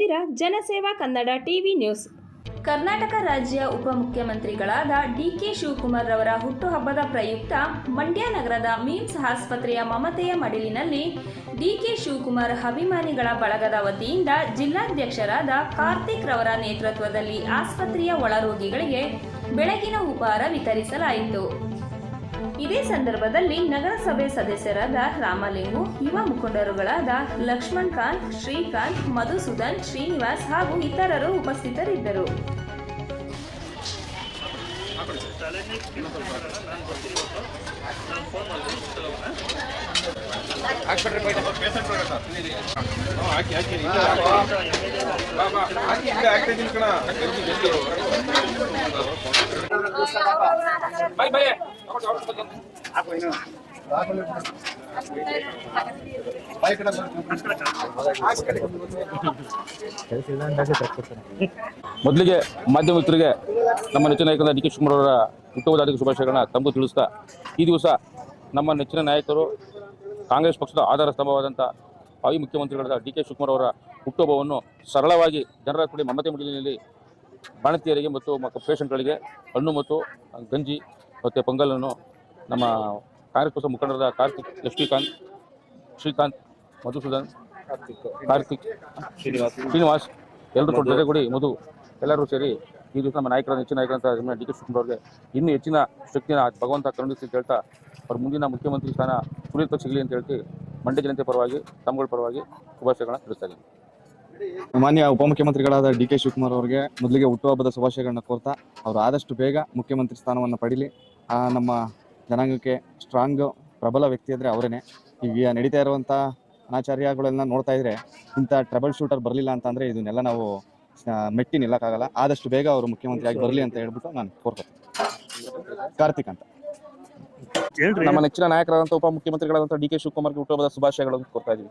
ಇದ್ದೀರಾ ಜನಸೇವಾ Kannada TV news. Karnataka ರಾಜ್ಯ ಉಪಮುಖ್ಯಮಂತ್ರಿಗಳಾದ ಡಿಕೆ ಶಿವಕುಮಾರ್ ರವರ ಹುಟ್ಟುಹಬ್ಬದ ಪ್ರಯುಕ್ತ ಮಂಡ್ಯ ನಗರದ ಮಿಮ್ಸ್ ಆಸ್ಪತ್ರೆಯ ಮಮತೆಯ ಮಡಿಲಿನಲ್ಲಿ ಡಿಕೆ ಶಿವಕುಮಾರ್ ಅಭಿಮಾನಿಗಳ ಬಳಗದ ವತಿಯಿಂದ ಜಿಲ್ಲಾಧ್ಯಕ್ಷರಾದ ಕಾರ್ತಿಕ್ ರವರ ನೇತೃತ್ವದಲ್ಲಿ ಆಸ್ಪತ್ರೆಯ ಒಳರೋಗಿಗಳಿಗೆ ಬೆಳಗಿನ ಉಪಹಾರ ವಿತರಿಸಲಾಯಿತು. ಇದೇ ಸಂದರ್ಭದಲ್ಲಿ ನಗರಸಭೆ ಸದಸ್ಯರಾದ ರಾಮಲಿಂಗು, ಯುವ ಮುಖಂಡರುಗಳಾದ ಲಕ್ಷ್ಮಣ್ ಕಾಂತ್, ಶ್ರೀಕಾಂತ್, ಮಧುಸೂದನ್, ಶ್ರೀನಿವಾಸ್ ಹಾಗೂ ಇತರರು ಉಪಸ್ಥಿತರಿದ್ದರು. ಮೊದಲಿಗೆ ಮಾಧ್ಯಮ ಮಿತ್ರರಿಗೆ ನಮ್ಮ ನೆಚ್ಚಿನ ನಾಯಕರಾದ ಡಿ ಕೆ ಶಿವಕುಮಾರ್ ಅವರ ಹುಟ್ಟುಹಬ್ಬದ ಹಾರ್ದಿಕ ಶುಭಾಶಯಗಳನ್ನ ತಮಗೂ ತಿಳಿಸ್ತಾ, ಈ ದಿವಸ ನಮ್ಮ ನೆಚ್ಚಿನ ನಾಯಕರು ಕಾಂಗ್ರೆಸ್ ಪಕ್ಷದ ಆಧಾರ ಸ್ತಂಭವಾದಂಥ ಹಾಲಿ ಮುಖ್ಯಮಂತ್ರಿಗಳಾದ ಡಿ ಕೆ ಶಿವಕುಮಾರ್ ಅವರ ಹುಟ್ಟುಹಬ್ಬವನ್ನು ಸರಳವಾಗಿ ಜನರ ಕೂಡ ಮಮತೆ ಮಡಿಲಿನಲ್ಲಿ ಬಾಣತಿಯರಿಗೆ ಮತ್ತು ಪೇಷಂಟ್ಗಳಿಗೆ ಹಣ್ಣು ಮತ್ತು ಗಂಜಿ ಮತ್ತು ಪೊಂಗಲನ್ನು ನಮ್ಮ ಕಾಂಗ್ರೆಸ್ ಪಕ್ಷದ ಮುಖಂಡರಾದ ಕಾರ್ತಿಕ್, ಲಕ್ಷ್ಮೀಕಾಂತ್, ಶ್ರೀಕಾಂತ್, ಮಧುಸೂದನ್, ಕಾರ್ತಿಕ್, ಶ್ರೀನಿವಾಸ್ ಎಲ್ಲರೂ ಜೊತೆಗೂಡಿ ಎಲ್ಲರೂ ಸೇರಿ ಈ ದಿವಸ ನಮ್ಮ ನಾಯಕರ ಹೆಚ್ಚಿನ ನಾಯಕರಂತ ಡಿ ಕೆ ಶಿವಕುಮಾರ್ ಅವರಿಗೆ ಇನ್ನೂ ಹೆಚ್ಚಿನ ಶಕ್ತಿನ ಭಗವಂತ ಕರುಣಿಸಿ ಅಂತ ಹೇಳ್ತಾ, ಅವ್ರ ಮುಂದಿನ ಮುಖ್ಯಮಂತ್ರಿ ಸ್ಥಾನ ಸುಲಲಿತ ಸಿಗಲಿ ಅಂತ ಹೇಳ್ತಿ ಮಂಡ್ಯ ಜನತೆ ಪರವಾಗಿ ತಮ್ಮಗಳ ಪರವಾಗಿ ಶುಭಾಶಯಗಳನ್ನ ತಿಳಿಸ್ತಾ ಇದ್ದೀನಿ. ಮಾನ್ಯ ಉಪಮುಖ್ಯಮಂತ್ರಿಗಳಾದ ಡಿ ಕೆ ಶಿವಕುಮಾರ್ ಅವರಿಗೆ ಮೊದಲಿಗೆ ಹುಟ್ಟುಹಬ್ಬದ ಶುಭಾಶಯಗಳನ್ನ ಕೋರ್ತಾ, ಅವರು ಆದಷ್ಟು ಬೇಗ ಮುಖ್ಯಮಂತ್ರಿ ಸ್ಥಾನವನ್ನು ಪಡೀಲಿ. ನಮ್ಮ ಜನಾಂಗಕ್ಕೆ ಸ್ಟ್ರಾಂಗ್ ಪ್ರಬಲ ವ್ಯಕ್ತಿ ಅಂದರೆ ಅವರೇನೆ. ಈಗ ನಡೀತಾ ಇರುವಂಥ ಅನಾಚಾರ್ಯಗಳೆಲ್ಲ ನೋಡ್ತಾ ಇದ್ರೆ ಇಂಥ ಟ್ರಬಲ್ ಶೂಟರ್ ಬರಲಿಲ್ಲ ಅಂತಂದರೆ ಇದನ್ನೆಲ್ಲ ನಾವು ಮೆಟ್ಟಿ ನಿಲ್ಲಕ್ಕಾಗಲ್ಲ. ಆದಷ್ಟು ಬೇಗ ಅವರು ಮುಖ್ಯಮಂತ್ರಿಯಾಗಿ ಬರಲಿ ಅಂತ ಹೇಳ್ಬಿಟ್ಟು ನಾನು ಕೋರ್ತೀನಿ. ಕಾರ್ತಿಕ್ ಅಂತ ನಮ್ಮ ನೆಚ್ಚಿನ ನಾಯಕರಾದಂಥ ಉಪಮುಖ್ಯಮಂತ್ರಿಗಳಾದಂಥ ಡಿ ಕೆ ಶಿವಕುಮಾರ್ಗೆ ಹುಟ್ಟುಹಬ್ಬದ ಶುಭಾಶಯಗಳನ್ನು ಕೋರ್ತಾ ಇದ್ದೀವಿ.